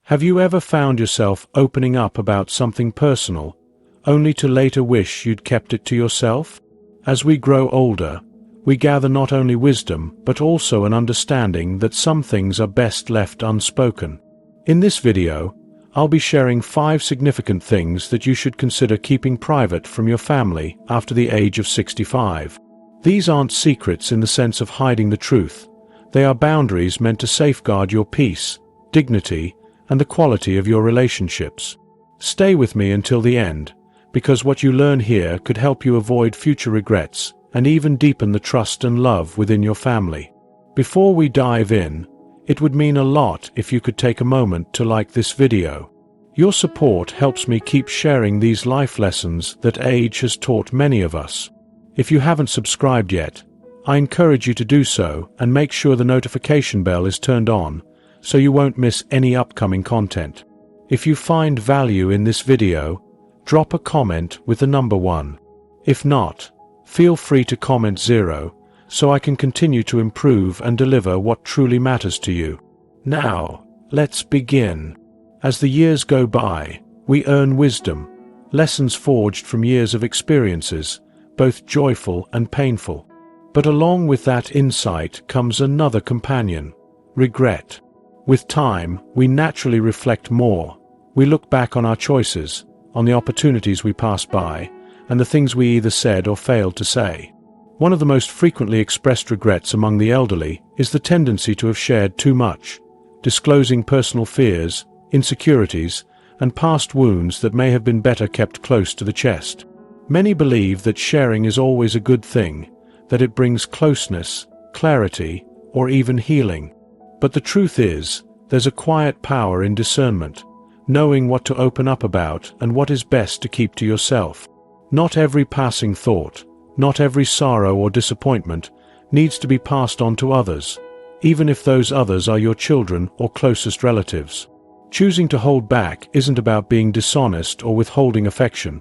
Have you ever found yourself opening up about something personal, only to later wish you'd kept it to yourself? As we grow older, we gather not only wisdom but also an understanding that some things are best left unspoken. In this video, I'll be sharing 5 significant things that you should consider keeping private from your family after the age of 65. These aren't secrets in the sense of hiding the truth. They are boundaries meant to safeguard your peace, dignity, and the quality of your relationships. Stay with me until the end, because what you learn here could help you avoid future regrets and even deepen the trust and love within your family. Before we dive in, it would mean a lot if you could take a moment to like this video. Your support helps me keep sharing these life lessons that age has taught many of us. If you haven't subscribed yet, I encourage you to do so and make sure the notification bell is turned on so you won't miss any upcoming content. If you find value in this video, drop a comment with the number 1. If not, feel free to comment 0, so I can continue to improve and deliver what truly matters to you. Now, let's begin. As the years go by, we earn wisdom, lessons forged from years of experiences, both joyful and painful. But along with that insight comes another companion: regret. With time, we naturally reflect more. We look back on our choices, on the opportunities we passed by, and the things we either said or failed to say. One of the most frequently expressed regrets among the elderly is the tendency to have shared too much, disclosing personal fears, insecurities, and past wounds that may have been better kept close to the chest. Many believe that sharing is always a good thing, that it brings closeness, clarity, or even healing. But the truth is, there's a quiet power in discernment, knowing what to open up about and what is best to keep to yourself. Not every passing thought, not every sorrow or disappointment needs to be passed on to others, even if those others are your children or closest relatives. Choosing to hold back isn't about being dishonest or withholding affection.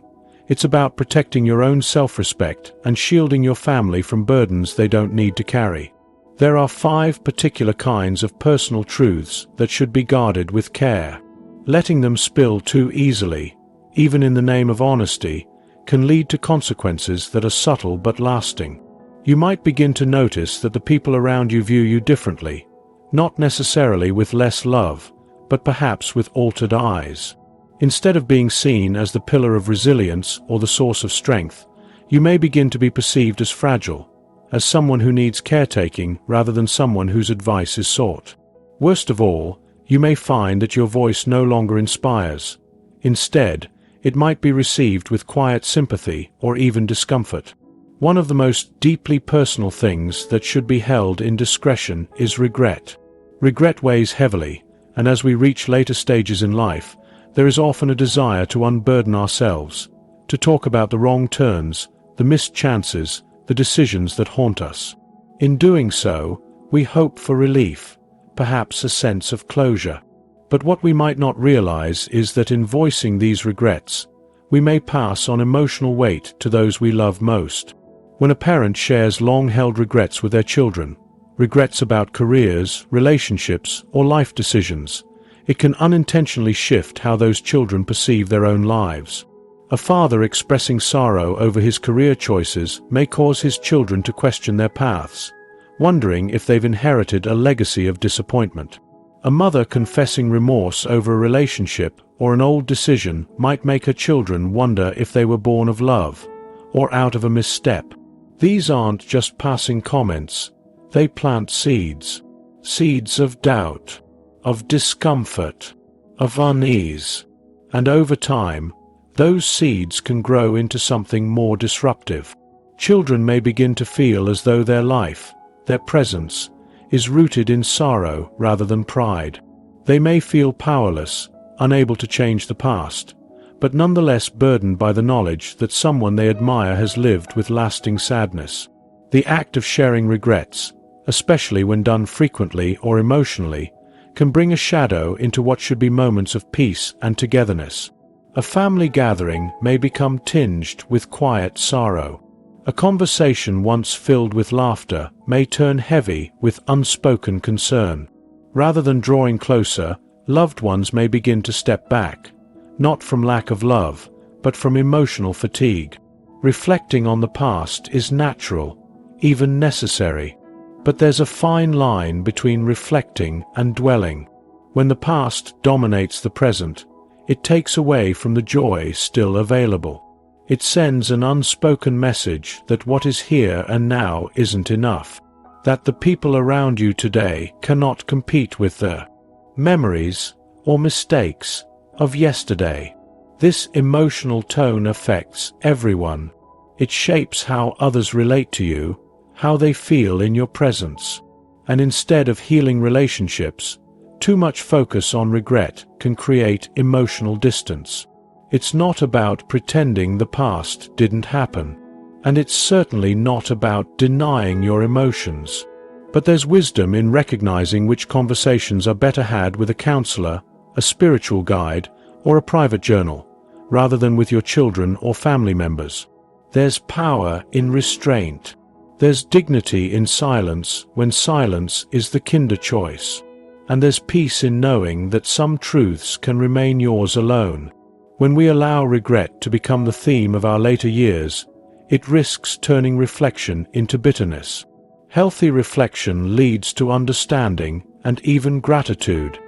It's about protecting your own self-respect and shielding your family from burdens they don't need to carry. There are 5 particular kinds of personal truths that should be guarded with care. Letting them spill too easily, even in the name of honesty, can lead to consequences that are subtle but lasting. You might begin to notice that the people around you view you differently, not necessarily with less love, but perhaps with altered eyes. Instead of being seen as the pillar of resilience or the source of strength, you may begin to be perceived as fragile, as someone who needs caretaking rather than someone whose advice is sought. Worst of all, you may find that your voice no longer inspires. Instead, it might be received with quiet sympathy or even discomfort. One of the most deeply personal things that should be held in discretion is regret. Regret weighs heavily, and as we reach later stages in life, there is often a desire to unburden ourselves, to talk about the wrong turns, the missed chances, the decisions that haunt us. In doing so, we hope for relief, perhaps a sense of closure. But what we might not realize is that in voicing these regrets, we may pass on emotional weight to those we love most. When a parent shares long-held regrets with their children, regrets about careers, relationships, or life decisions, it can unintentionally shift how those children perceive their own lives. A father expressing sorrow over his career choices may cause his children to question their paths, wondering if they've inherited a legacy of disappointment. A mother confessing remorse over a relationship or an old decision might make her children wonder if they were born of love or out of a misstep. These aren't just passing comments, they plant seeds. Seeds of doubt, of discomfort, of unease. And over time, those seeds can grow into something more disruptive. Children may begin to feel as though their life, their presence, is rooted in sorrow rather than pride. They may feel powerless, unable to change the past, but nonetheless burdened by the knowledge that someone they admire has lived with lasting sadness. The act of sharing regrets, especially when done frequently or emotionally, can bring a shadow into what should be moments of peace and togetherness. A family gathering may become tinged with quiet sorrow. A conversation once filled with laughter may turn heavy with unspoken concern. Rather than drawing closer, Loved ones may begin to step back, not from lack of love, but from emotional fatigue. Reflecting on the past is natural, even necessary. But there's a fine line between reflecting and dwelling. When the past dominates the present, it takes away from the joy still available. It sends an unspoken message that what is here and now isn't enough, that the people around you today cannot compete with the memories or mistakes of yesterday. This emotional tone affects everyone. It shapes how others relate to you, how they feel in your presence. And instead of healing relationships, too much focus on regret can create emotional distance. It's not about pretending the past didn't happen. And it's certainly not about denying your emotions. But there's wisdom in recognizing which conversations are better had with a counselor, a spiritual guide, or a private journal, rather than with your children or family members. There's power in restraint. There's dignity in silence when silence is the kinder choice. And there's peace in knowing that some truths can remain yours alone. When we allow regret to become the theme of our later years, it risks turning reflection into bitterness. Healthy reflection leads to understanding and even gratitude.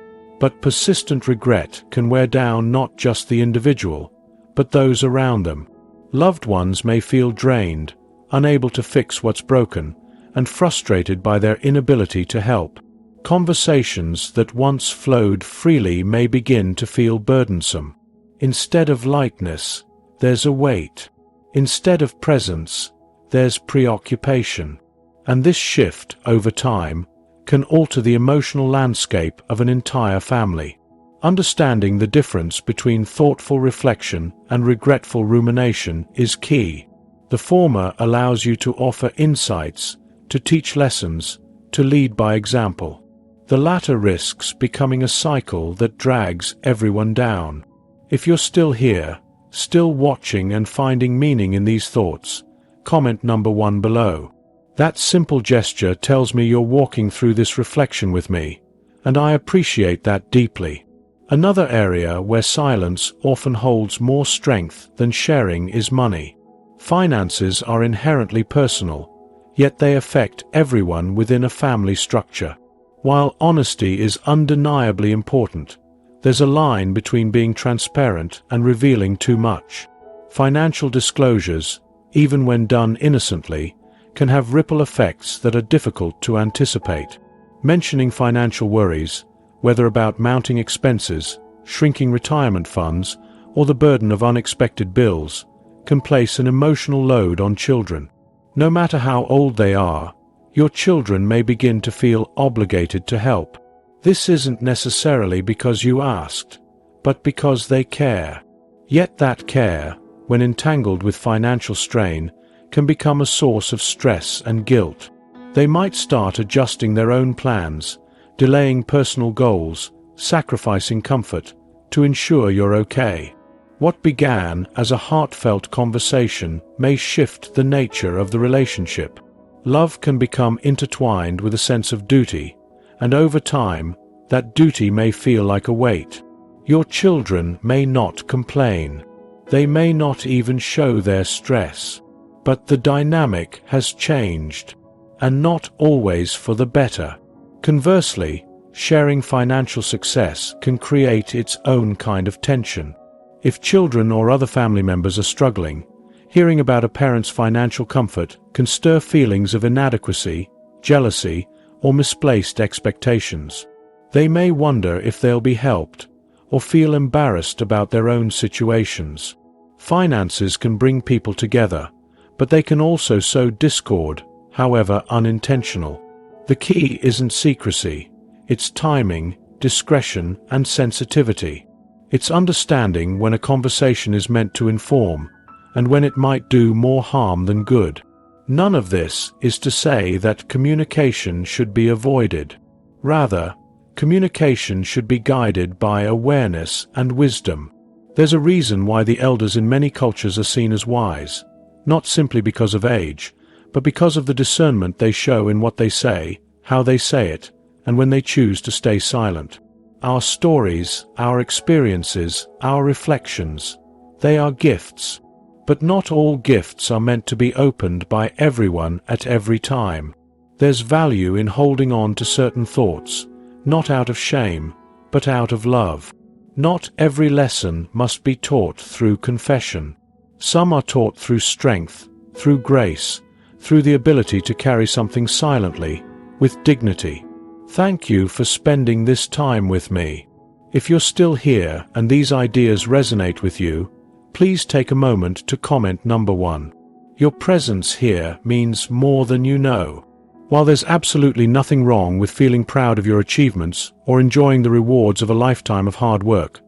But persistent regret can wear down not just the individual, but those around them. Loved ones may feel drained, unable to fix what's broken, and frustrated by their inability to help. Conversations that once flowed freely may begin to feel burdensome. Instead of lightness, there's a weight. Instead of presence, there's preoccupation. And this shift, over time, can alter the emotional landscape of an entire family. Understanding the difference between thoughtful reflection and regretful rumination is key. The former allows you to offer insights, to teach lessons, to lead by example. The latter risks becoming a cycle that drags everyone down. If you're still here, still watching and finding meaning in these thoughts, comment number 1 below. That simple gesture tells me you're walking through this reflection with me, and I appreciate that deeply. Another area where silence often holds more strength than sharing is money. Finances are inherently personal, yet they affect everyone within a family structure. While honesty is undeniably important, there's a line between being transparent and revealing too much. Financial disclosures, even when done innocently, can have ripple effects that are difficult to anticipate. Mentioning financial worries, whether about mounting expenses, shrinking retirement funds, or the burden of unexpected bills, can place an emotional load on children. No matter how old they are, your children may begin to feel obligated to help. This isn't necessarily because you asked, but because they care. Yet that care, when entangled with financial strain, can become a source of stress and guilt. They might start adjusting their own plans, delaying personal goals, sacrificing comfort, to ensure you're okay. What began as a heartfelt conversation may shift the nature of the relationship. Love can become intertwined with a sense of duty, and over time, that duty may feel like a weight. Your children may not complain. They may not even show their stress. But the dynamic has changed, and not always for the better. Conversely, sharing financial success can create its own kind of tension. If children or other family members are struggling, hearing about a parent's financial comfort can stir feelings of inadequacy, jealousy, or misplaced expectations. They may wonder if they'll be helped, or feel embarrassed about their own situations. Finances can bring people together, but they can also sow discord, however unintentional. The key isn't secrecy, it's timing, discretion, and sensitivity. It's understanding when a conversation is meant to inform, and when it might do more harm than good. None of this is to say that communication should be avoided. Rather, communication should be guided by awareness and wisdom. There's a reason why the elders in many cultures are seen as wise, not simply because of age, but because of the discernment they show in what they say, how they say it, and when they choose to stay silent. Our stories, our experiences, our reflections, they are gifts. But not all gifts are meant to be opened by everyone at every time. There's value in holding on to certain thoughts, not out of shame, but out of love. Not every lesson must be taught through confession. Some are taught through strength, through grace, through the ability to carry something silently, with dignity. Thank you for spending this time with me. If you're still here and these ideas resonate with you, please take a moment to comment number 1. Your presence here means more than you know. While there's absolutely nothing wrong with feeling proud of your achievements or enjoying the rewards of a lifetime of hard work,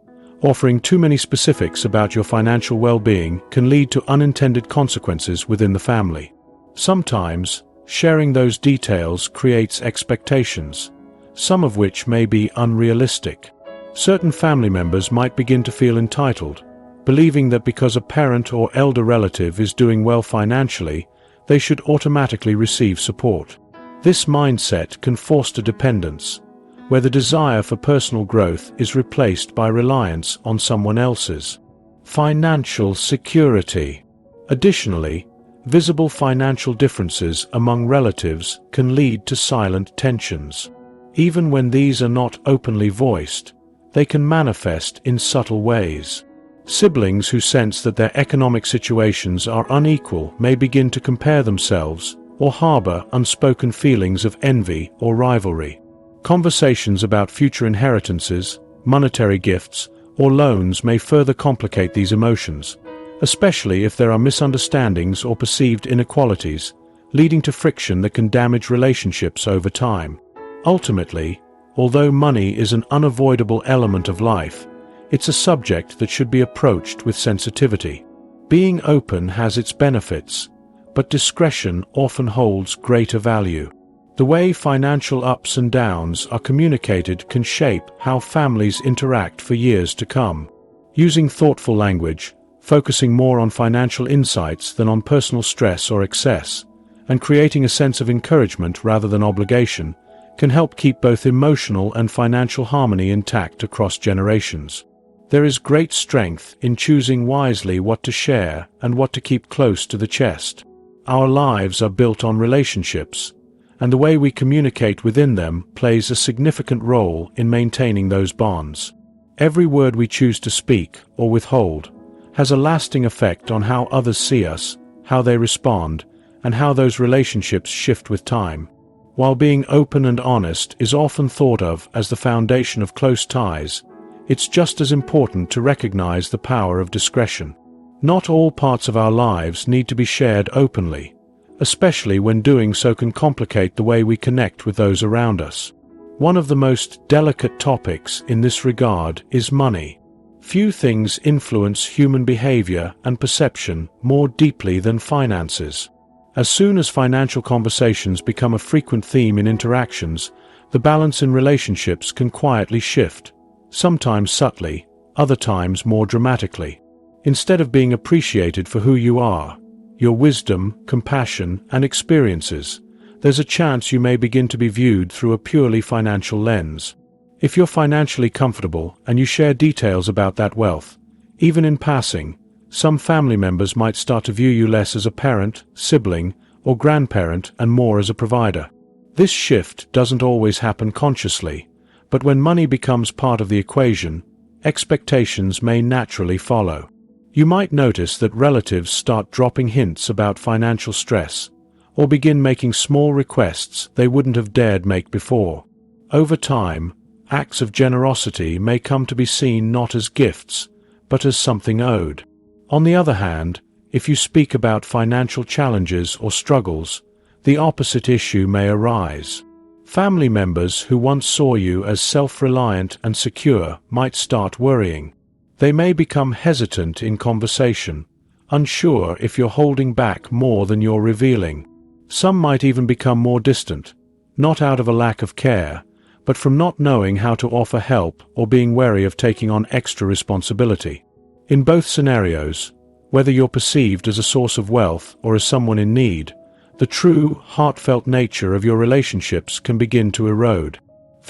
offering too many specifics about your financial well-being can lead to unintended consequences within the family. Sometimes, sharing those details creates expectations, some of which may be unrealistic. Certain family members might begin to feel entitled, believing that because a parent or elder relative is doing well financially, they should automatically receive support. This mindset can foster dependence, where the desire for personal growth is replaced by reliance on someone else's. Financial security. Additionally, visible financial differences among relatives can lead to silent tensions. Even when these are not openly voiced, they can manifest in subtle ways. Siblings who sense that their economic situations are unequal may begin to compare themselves or harbor unspoken feelings of envy or rivalry. Conversations about future inheritances, monetary gifts, or loans may further complicate these emotions, especially if there are misunderstandings or perceived inequalities, leading to friction that can damage relationships over time. Ultimately, although money is an unavoidable element of life, it's a subject that should be approached with sensitivity. Being open has its benefits, but discretion often holds greater value. The way financial ups and downs are communicated can shape how families interact for years to come. Using thoughtful language, focusing more on financial insights than on personal stress or excess, and creating a sense of encouragement rather than obligation, can help keep both emotional and financial harmony intact across generations. There is great strength in choosing wisely what to share and what to keep close to the chest. Our lives are built on relationships, and the way we communicate within them plays a significant role in maintaining those bonds. Every word we choose to speak or withhold has a lasting effect on how others see us, how they respond, and how those relationships shift with time. While being open and honest is often thought of as the foundation of close ties, it's just as important to recognize the power of discretion. Not all parts of our lives need to be shared openly, especially when doing so can complicate the way we connect with those around us. One of the most delicate topics in this regard is money. Few things influence human behavior and perception more deeply than finances. As soon as financial conversations become a frequent theme in interactions, the balance in relationships can quietly shift, sometimes subtly, other times more dramatically. Instead of being appreciated for who you are, your wisdom, compassion, and experiences, there's a chance you may begin to be viewed through a purely financial lens. If you're financially comfortable and you share details about that wealth, even in passing, some family members might start to view you less as a parent, sibling, or grandparent and more as a provider. This shift doesn't always happen consciously, but when money becomes part of the equation, expectations may naturally follow. You might notice that relatives start dropping hints about financial stress, or begin making small requests they wouldn't have dared make before. Over time, acts of generosity may come to be seen not as gifts, but as something owed. On the other hand, if you speak about financial challenges or struggles, the opposite issue may arise. Family members who once saw you as self-reliant and secure might start worrying. They may become hesitant in conversation, unsure if you're holding back more than you're revealing. Some might even become more distant, not out of a lack of care, but from not knowing how to offer help or being wary of taking on extra responsibility. In both scenarios, whether you're perceived as a source of wealth or as someone in need, the true, heartfelt nature of your relationships can begin to erode.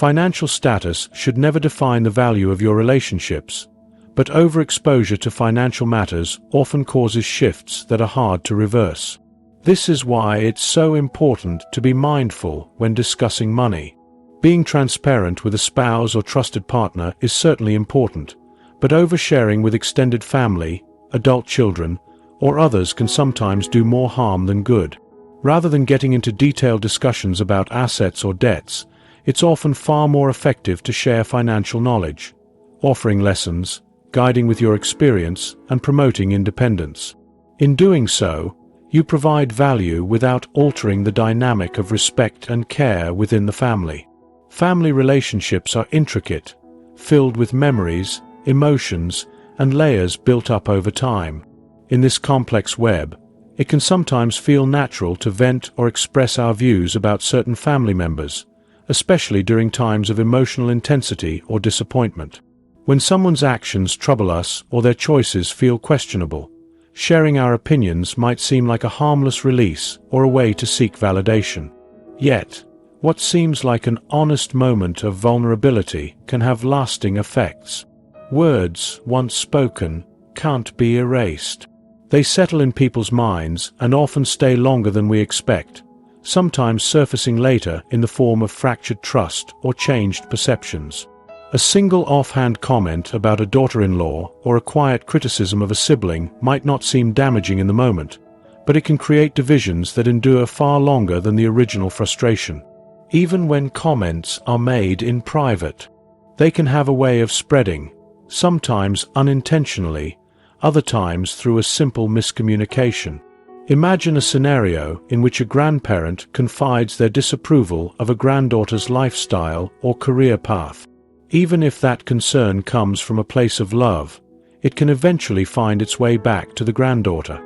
Financial status should never define the value of your relationships, but overexposure to financial matters often causes shifts that are hard to reverse. This is why it's so important to be mindful when discussing money. Being transparent with a spouse or trusted partner is certainly important, but oversharing with extended family, adult children, or others can sometimes do more harm than good. Rather than getting into detailed discussions about assets or debts, it's often far more effective to share financial knowledge, offering lessons, guiding with your experience, and promoting independence. In doing so, you provide value without altering the dynamic of respect and care within the family. Family relationships are intricate, filled with memories, emotions, and layers built up over time. In this complex web, it can sometimes feel natural to vent or express our views about certain family members, especially during times of emotional intensity or disappointment. When someone's actions trouble us or their choices feel questionable, sharing our opinions might seem like a harmless release or a way to seek validation. Yet, what seems like an honest moment of vulnerability can have lasting effects. Words, once spoken, can't be erased. They settle in people's minds and often stay longer than we expect, sometimes surfacing later in the form of fractured trust or changed perceptions. A single offhand comment about a daughter-in-law or a quiet criticism of a sibling might not seem damaging in the moment, but it can create divisions that endure far longer than the original frustration. Even when comments are made in private, they can have a way of spreading, sometimes unintentionally, other times through a simple miscommunication. Imagine a scenario in which a grandparent confides their disapproval of a granddaughter's lifestyle or career path. Even if that concern comes from a place of love, it can eventually find its way back to the granddaughter.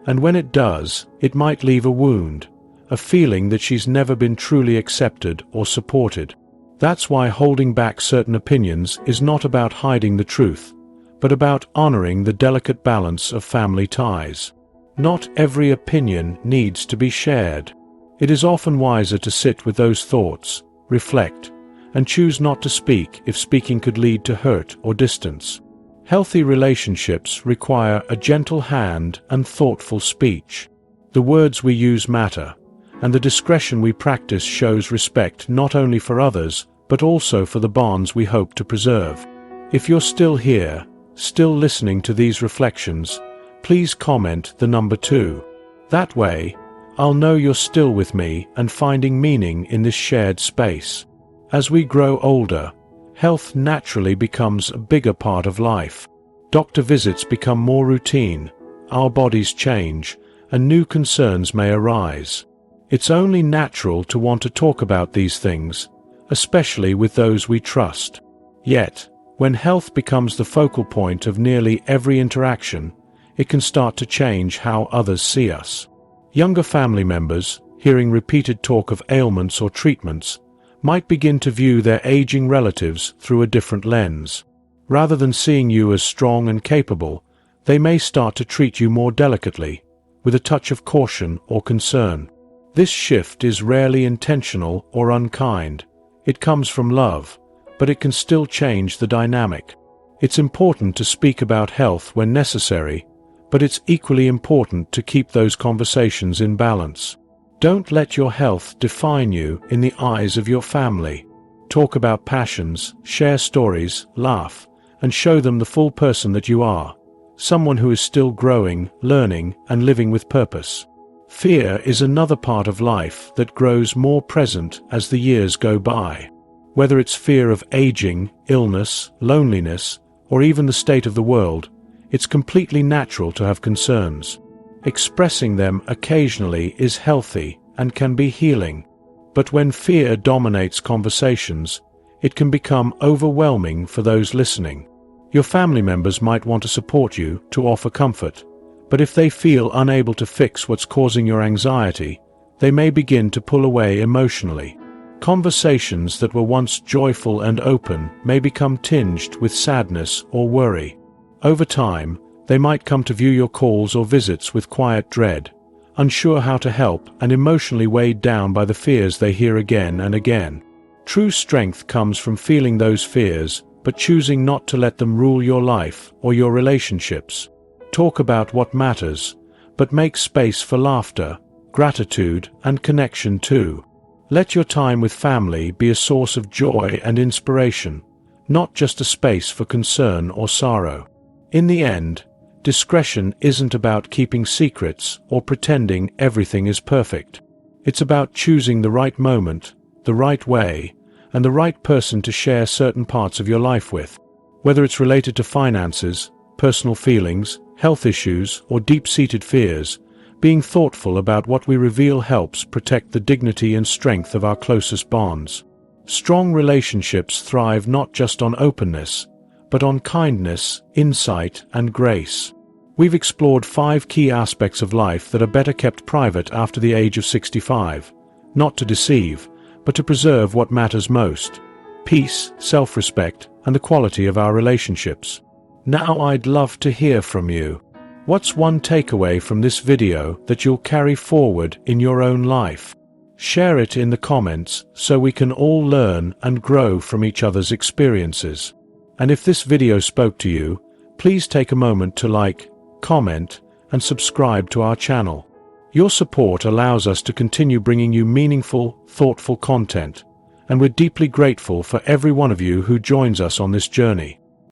And when it does, it might leave a wound, a feeling that she's never been truly accepted or supported. That's why holding back certain opinions is not about hiding the truth, but about honoring the delicate balance of family ties. Not every opinion needs to be shared. It is often wiser to sit with those thoughts, reflect, and choose not to speak if speaking could lead to hurt or distance. Healthy relationships require a gentle hand and thoughtful speech. The words we use matter, and the discretion we practice shows respect not only for others, but also for the bonds we hope to preserve. If you're still here, still listening to these reflections, please comment the number 2. That way, I'll know you're still with me and finding meaning in this shared space. As we grow older, health naturally becomes a bigger part of life. Doctor visits become more routine, our bodies change, and new concerns may arise. It's only natural to want to talk about these things, especially with those we trust. Yet, when health becomes the focal point of nearly every interaction, it can start to change how others see us. Younger family members, hearing repeated talk of ailments or treatments, might begin to view their aging relatives through a different lens. Rather than seeing you as strong and capable, they may start to treat you more delicately, with a touch of caution or concern. This shift is rarely intentional or unkind. It comes from love, but it can still change the dynamic. It's important to speak about health when necessary, but it's equally important to keep those conversations in balance. Don't let your health define you in the eyes of your family. Talk about passions, share stories, laugh, and show them the full person that you are, someone who is still growing, learning, and living with purpose. Fear is another part of life that grows more present as the years go by. Whether it's fear of aging, illness, loneliness, or even the state of the world, it's completely natural to have concerns. Expressing them occasionally is healthy and can be healing. But when fear dominates conversations, it can become overwhelming for those listening. Your family members might want to support you, to offer comfort, but if they feel unable to fix what's causing your anxiety, they may begin to pull away emotionally. Conversations that were once joyful and open may become tinged with sadness or worry. Over time, they might come to view your calls or visits with quiet dread, unsure how to help and emotionally weighed down by the fears they hear again and again. True strength comes from feeling those fears, but choosing not to let them rule your life or your relationships. Talk about what matters, but make space for laughter, gratitude, and connection too. Let your time with family be a source of joy and inspiration, not just a space for concern or sorrow. In the end, discretion isn't about keeping secrets or pretending everything is perfect. It's about choosing the right moment, the right way, and the right person to share certain parts of your life with. Whether it's related to finances, personal feelings, health issues, or deep-seated fears, being thoughtful about what we reveal helps protect the dignity and strength of our closest bonds. Strong relationships thrive not just on openness, but on kindness, insight, and grace. We've explored 5 key aspects of life that are better kept private after the age of 65, not to deceive, but to preserve what matters most: peace, self-respect, and the quality of our relationships. Now I'd love to hear from you. What's one takeaway from this video that you'll carry forward in your own life? Share it in the comments so we can all learn and grow from each other's experiences. And if this video spoke to you, please take a moment to like, comment, and subscribe to our channel. Your support allows us to continue bringing you meaningful, thoughtful content, and we're deeply grateful for every one of you who joins us on this journey.